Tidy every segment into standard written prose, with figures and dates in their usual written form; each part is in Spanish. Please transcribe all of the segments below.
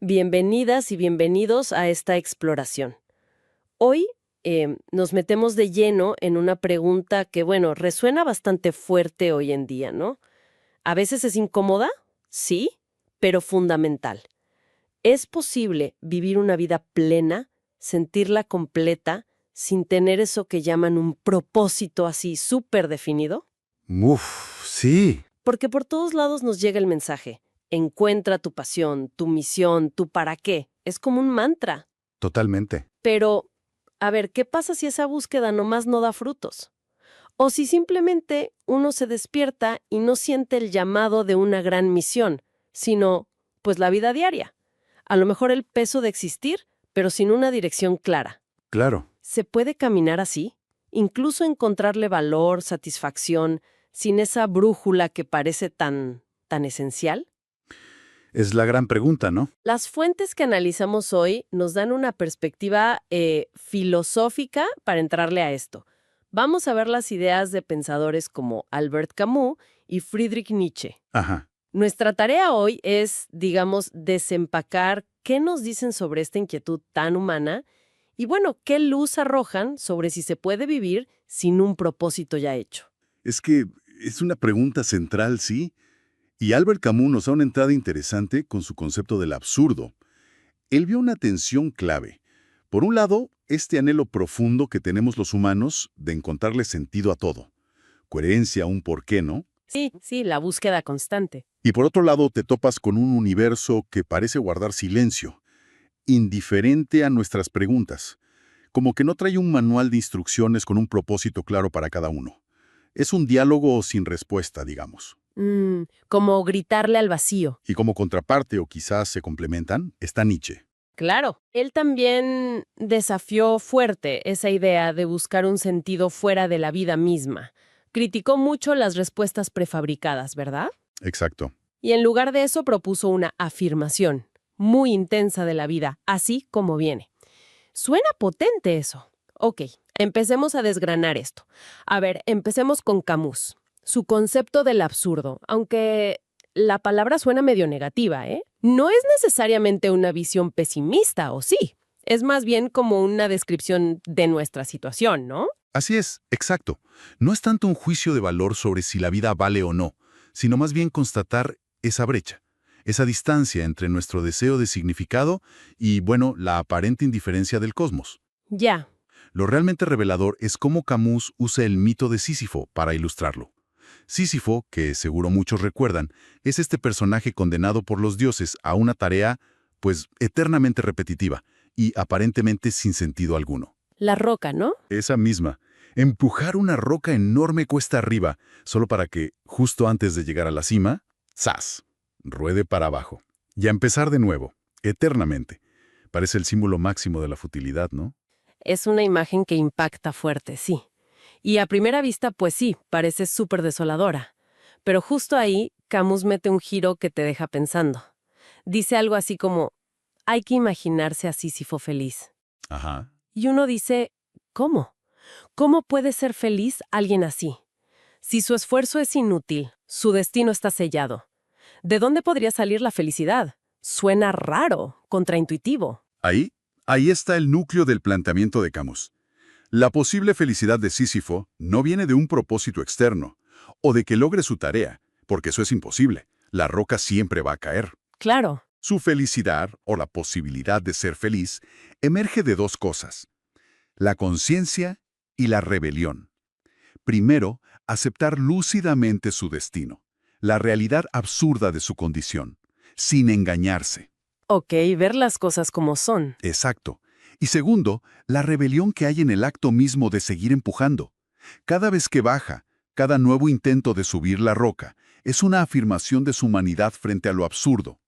Bienvenidas y bienvenidos a esta exploración. Hoy nos metemos de lleno en una pregunta que, bueno, resuena bastante fuerte hoy en día, ¿no? A veces es incómoda, sí, pero fundamental. ¿Es posible vivir una vida plena, sentirla completa, sin tener eso que llaman un propósito así súper definido? Uf, sí, Porque por todos lados nos llega el mensaje. Encuentra tu pasión, tu misión, tu para qué. Es como un mantra. totalmente. Pero, a ver, ¿qué pasa si esa búsqueda nomás no da frutos? O si simplemente uno se despierta y no siente el llamado de una gran misión, sino, pues, la vida diaria. A lo mejor el peso de existir, pero sin una dirección clara. Claro. ¿Se puede caminar así? Incluso encontrarle valor, satisfacción, sin esa brújula que parece tan esencial. Es la gran pregunta, ¿no? Las fuentes que analizamos hoy nos dan una perspectiva filosófica para entrarle a esto. Vamos a ver las ideas de pensadores como Albert Camus y Friedrich Nietzsche. Ajá. Nuestra tarea hoy es, digamos, desempacar qué nos dicen sobre esta inquietud tan humana y, bueno, qué luz arrojan sobre si se puede vivir sin un propósito ya hecho. Es que es una pregunta central, sí. Y Albert Camus nos da una entrada interesante con su concepto del absurdo. Él vio una tensión clave. Por un lado, este anhelo profundo que tenemos los humanos de encontrarle sentido a todo. Coherencia, un porqué, ¿no? Sí, la búsqueda constante. Y por otro lado, te topas con un universo que parece guardar silencio, indiferente a nuestras preguntas. Como que no trae un manual de instrucciones con un propósito claro para cada uno. Es un diálogo sin respuesta, digamos. Como gritarle al vacío. Y como contraparte, o quizás se complementan, está Nietzsche. Claro, él también desafió fuerte esa idea de buscar un sentido fuera de la vida misma. Criticó mucho las respuestas prefabricadas, ¿verdad? Exacto. Y en lugar de eso propuso una afirmación muy intensa de la vida, así como viene. Suena potente eso. Ok, empecemos a desgranar esto. A ver, empecemos con Camus. Su concepto del absurdo, aunque la palabra suena medio negativa, ¿eh? No es necesariamente una visión pesimista, ¿o sí? Es más bien como una descripción de nuestra situación, ¿no? Así es, exacto. No es tanto un juicio de valor sobre si la vida vale o no, sino más bien constatar esa brecha, esa distancia entre nuestro deseo de significado y, bueno, la aparente indiferencia del cosmos. Ya. Lo realmente revelador es cómo Camus usa el mito de Sísifo para ilustrarlo. Sísifo, que seguro muchos recuerdan, es este personaje condenado por los dioses a una tarea, pues, eternamente repetitiva y aparentemente sin sentido alguno. La roca, ¿no? Esa misma. Empujar una roca enorme cuesta arriba, solo para que, justo antes de llegar a la cima, ¡zas!, ruede para abajo. Y a empezar de nuevo, eternamente. Parece el símbolo máximo de la futilidad, ¿no? Es una imagen que impacta fuerte, sí. Y a primera vista, pues sí, parece súper desoladora. Pero justo ahí, Camus mete un giro que te deja pensando. Dice algo así como, hay que imaginarse a Sísifo feliz. Ajá. Y uno dice, ¿cómo? ¿Cómo puede ser feliz alguien así? Si su esfuerzo es inútil, su destino está sellado. ¿De dónde podría salir la felicidad? Suena raro, contraintuitivo. Ahí está el núcleo del planteamiento de Camus. La posible felicidad de Sísifo no viene de un propósito externo, o de que logre su tarea, porque eso es imposible. La roca siempre va a caer. Claro. Su felicidad, o la posibilidad de ser feliz, emerge de dos cosas: la conciencia y la rebelión. Primero, aceptar lúcidamente su destino, la realidad absurda de su condición, sin engañarse. Ok, ver las cosas como son. Exacto. Y segundo, la rebelión que hay en el acto mismo de seguir empujando. Cada vez que baja, cada nuevo intento de subir la roca, es una afirmación de su humanidad frente a lo absurdo.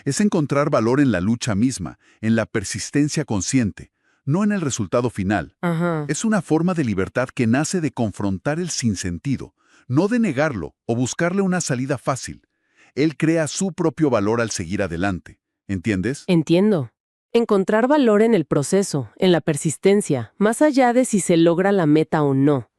Es encontrar valor en la lucha misma, en la persistencia consciente, no en el resultado final. Ajá. Es una forma de libertad que nace de confrontar el sinsentido, no de negarlo o buscarle una salida fácil. Él crea su propio valor al seguir adelante. ¿Entiendes? Entiendo. Encontrar valor en el proceso, en la persistencia, más allá de si se logra la meta o no.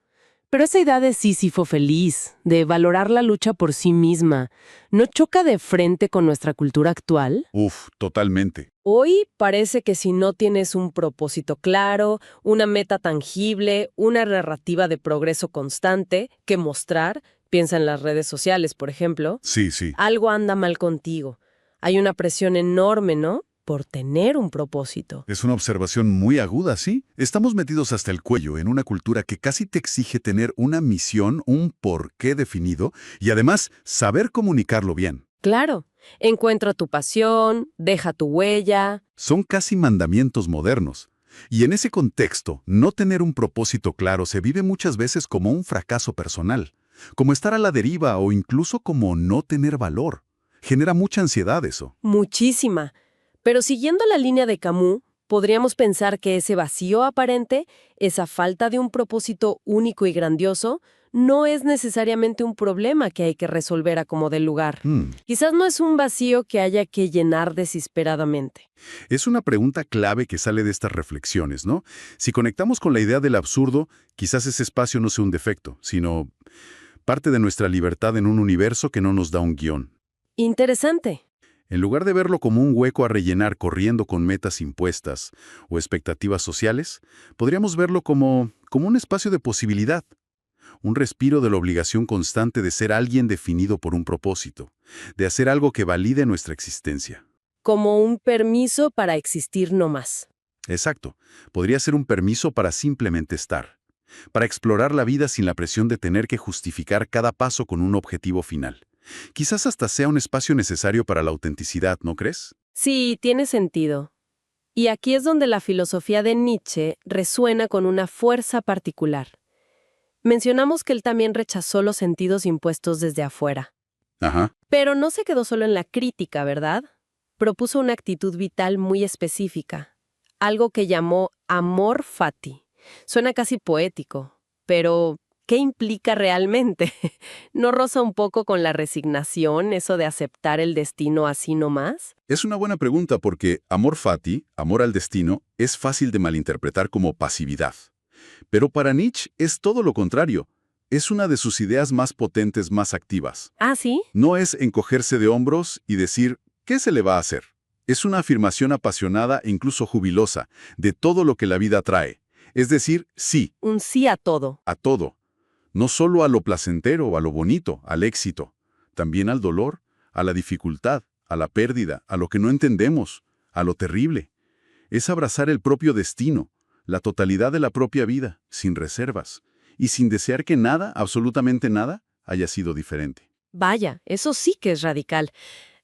Pero esa idea de Sísifo feliz, de valorar la lucha por sí misma, ¿no choca de frente con nuestra cultura actual? Uf, totalmente. Hoy parece que si no tienes un propósito claro, una meta tangible, una narrativa de progreso constante que mostrar, piensa en las redes sociales, por ejemplo, Sí, sí. algo anda mal contigo. Hay una presión enorme, ¿no? Por tener un propósito. Es una observación muy aguda, ¿sí? Estamos metidos hasta el cuello en una cultura que casi te exige tener una misión, un porqué definido y además saber comunicarlo bien. Claro, encuentra tu pasión, deja tu huella. Son casi mandamientos modernos. Y en ese contexto, no tener un propósito claro se vive muchas veces como un fracaso personal, como estar a la deriva o incluso como no tener valor. Genera mucha ansiedad eso. Muchísima. Pero siguiendo la línea de Camus, podríamos pensar que ese vacío aparente, esa falta de un propósito único y grandioso, no es necesariamente un problema que hay que resolver a como del lugar. Quizás no es un vacío que haya que llenar desesperadamente. Es una pregunta clave que sale de estas reflexiones, ¿no? Si conectamos con la idea del absurdo, quizás ese espacio no sea un defecto, sino parte de nuestra libertad en un universo que no nos da un guión. Interesante. En lugar de verlo como un hueco a rellenar corriendo con metas impuestas o expectativas sociales, podríamos verlo como un espacio de posibilidad, un respiro de la obligación constante de ser alguien definido por un propósito, de hacer algo que valide nuestra existencia. Como un permiso para existir no más. Exacto, podría ser un permiso para simplemente estar, para explorar la vida sin la presión de tener que justificar cada paso con un objetivo final. Quizás hasta sea un espacio necesario para la autenticidad, ¿no crees? Sí, tiene sentido. Y aquí es donde la filosofía de Nietzsche resuena con una fuerza particular. Mencionamos que él también rechazó los sentidos impuestos desde afuera. Ajá. Pero no se quedó solo en la crítica, ¿verdad? Propuso una actitud vital muy específica, algo que llamó amor fati. Suena casi poético, pero ¿qué implica realmente? ¿No roza un poco con la resignación, eso de aceptar el destino así nomás? Es una buena pregunta porque amor fati, amor al destino, es fácil de malinterpretar como pasividad. Pero para Nietzsche es todo lo contrario. Es una de sus ideas más potentes, más activas. ¿Ah, sí? No es encogerse de hombros y decir, ¿qué se le va a hacer? Es una afirmación apasionada e incluso jubilosa de todo lo que la vida trae. Es decir, sí, Un sí a todo. a todo. No solo a lo placentero o a lo bonito, al éxito. También al dolor, a la dificultad, a la pérdida, a lo que no entendemos, a lo terrible. Es abrazar el propio destino, la totalidad de la propia vida, sin reservas, y sin desear que nada, absolutamente nada, haya sido diferente. Vaya, eso sí que es radical.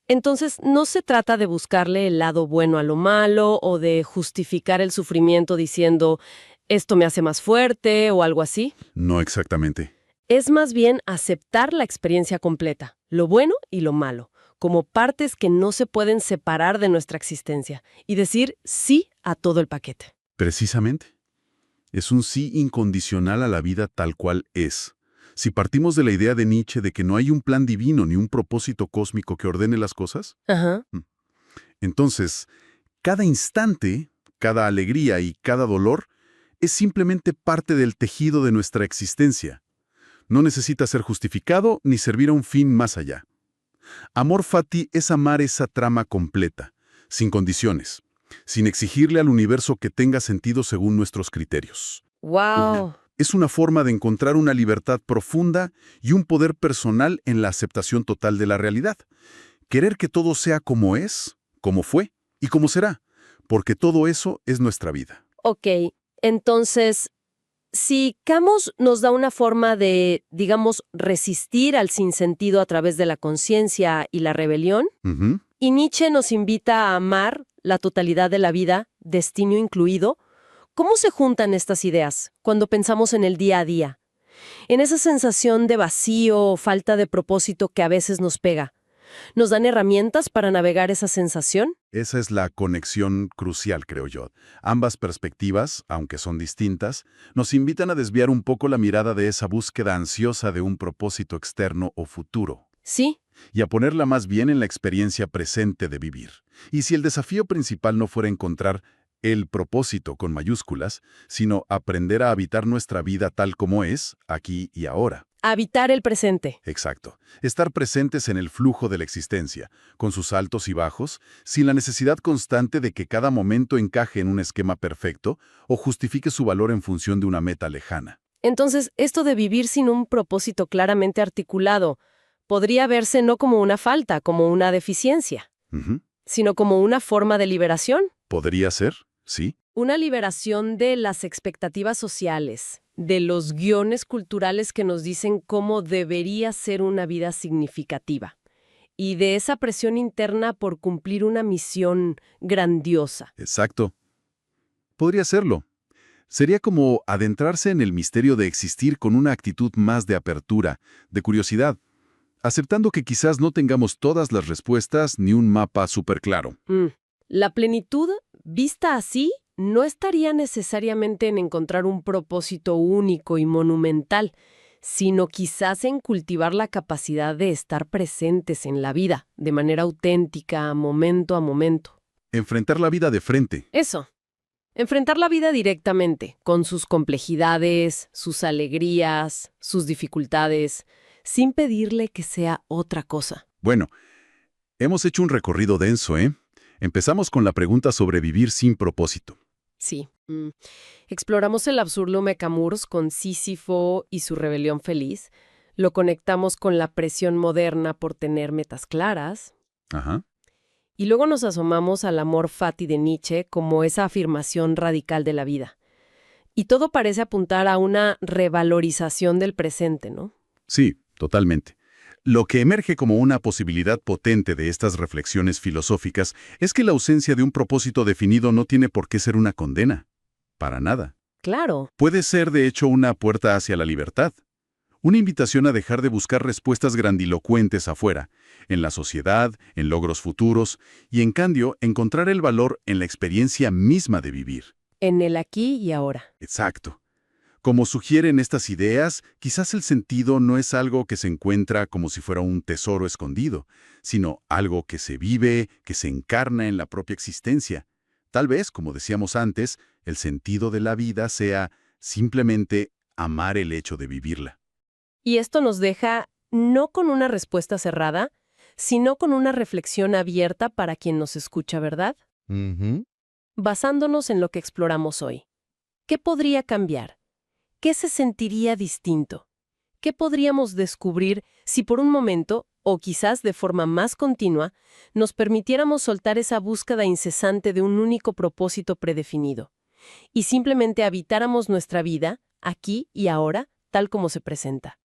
Entonces, no se trata de buscarle el lado bueno a lo malo o de justificar el sufrimiento diciendo, esto me hace más fuerte o algo así. No exactamente. Es más bien aceptar la experiencia completa, lo bueno y lo malo, como partes que no se pueden separar de nuestra existencia, y decir sí a todo el paquete. Precisamente. Es un sí incondicional a la vida tal cual es. Si partimos de la idea de Nietzsche de que no hay un plan divino ni un propósito cósmico que ordene las cosas, Ajá. entonces, cada instante, cada alegría y cada dolor es simplemente parte del tejido de nuestra existencia. No necesita ser justificado ni servir a un fin más allá. Amor fati es amar esa trama completa, sin condiciones, sin exigirle al universo que tenga sentido según nuestros criterios. ¡Wow! Es una forma de encontrar una libertad profunda y un poder personal en la aceptación total de la realidad. Querer que todo sea como es, como fue y como será, porque todo eso es nuestra vida. Ok, entonces, si Camus nos da una forma de, digamos, resistir al sinsentido a través de la conciencia y la rebelión, Ujú. y Nietzsche nos invita a amar la totalidad de la vida, destino incluido, ¿cómo se juntan estas ideas cuando pensamos en el día a día? En esa sensación de vacío o falta de propósito que a veces nos pega. ¿Nos dan herramientas para navegar esa sensación? Esa es la conexión crucial, creo yo. Ambas perspectivas, aunque son distintas, nos invitan a desviar un poco la mirada de esa búsqueda ansiosa de un propósito externo o futuro, Sí, y a ponerla más bien en la experiencia presente de vivir. Y si el desafío principal no fuera encontrar el propósito con mayúsculas, sino aprender a habitar nuestra vida tal como es, aquí y ahora. Habitar el presente. Exacto. Estar presentes en el flujo de la existencia, con sus altos y bajos, sin la necesidad constante de que cada momento encaje en un esquema perfecto o justifique su valor en función de una meta lejana. Entonces, esto de vivir sin un propósito claramente articulado podría verse no como una falta, como una deficiencia, Ujú. sino como una forma de liberación. ¿Podría ser? Sí. Una liberación de las expectativas sociales, de los guiones culturales que nos dicen cómo debería ser una vida significativa, y de esa presión interna por cumplir una misión grandiosa. Exacto. Podría serlo. Sería como adentrarse en el misterio de existir con una actitud más de apertura, de curiosidad, aceptando que quizás no tengamos todas las respuestas ni un mapa súper claro. La plenitud, vista así, no estaría necesariamente en encontrar un propósito único y monumental, sino quizás en cultivar la capacidad de estar presentes en la vida, de manera auténtica, momento a momento. Enfrentar la vida de frente. Eso. Enfrentar la vida directamente, con sus complejidades, sus alegrías, sus dificultades, sin pedirle que sea otra cosa. Bueno, hemos hecho un recorrido denso, ¿eh? Empezamos con la pregunta sobre vivir sin propósito. Sí. Exploramos el absurdo Mecamurs con Sísifo y su rebelión feliz. Lo conectamos con la presión moderna por tener metas claras. Ajá. Y luego nos asomamos al amor fati de Nietzsche como esa afirmación radical de la vida. Y todo parece apuntar a una revalorización del presente, ¿no? Sí, totalmente. Lo que emerge como una posibilidad potente de estas reflexiones filosóficas es que la ausencia de un propósito definido no tiene por qué ser una condena. Para nada. Claro. Puede ser, de hecho, una puerta hacia la libertad. Una invitación a dejar de buscar respuestas grandilocuentes afuera, en la sociedad, en logros futuros, y en cambio encontrar el valor en la experiencia misma de vivir. En el aquí y ahora. Exacto. Como sugieren estas ideas, quizás el sentido no es algo que se encuentra como si fuera un tesoro escondido, sino algo que se vive, que se encarna en la propia existencia. Tal vez, como decíamos antes, el sentido de la vida sea simplemente amar el hecho de vivirla. Y esto nos deja no con una respuesta cerrada, sino con una reflexión abierta para quien nos escucha, ¿verdad? Basándonos en lo que exploramos hoy. ¿Qué podría cambiar? ¿Qué se sentiría distinto? ¿Qué podríamos descubrir si por un momento, o quizás de forma más continua, nos permitiéramos soltar esa búsqueda incesante de un único propósito predefinido y simplemente habitáramos nuestra vida, aquí y ahora, tal como se presenta?